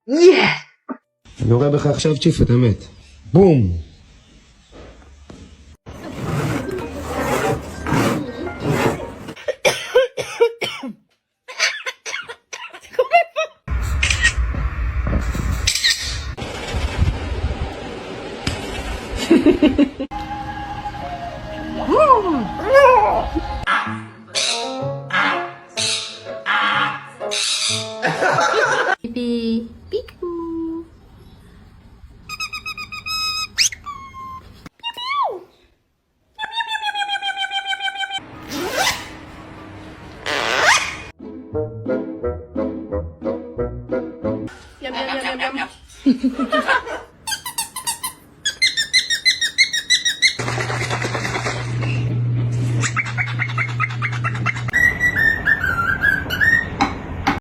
אני רואה בך עכשיו צ'יפ, אתה מת. בום! 비비 삐꾸. 냠냠냠냠냠.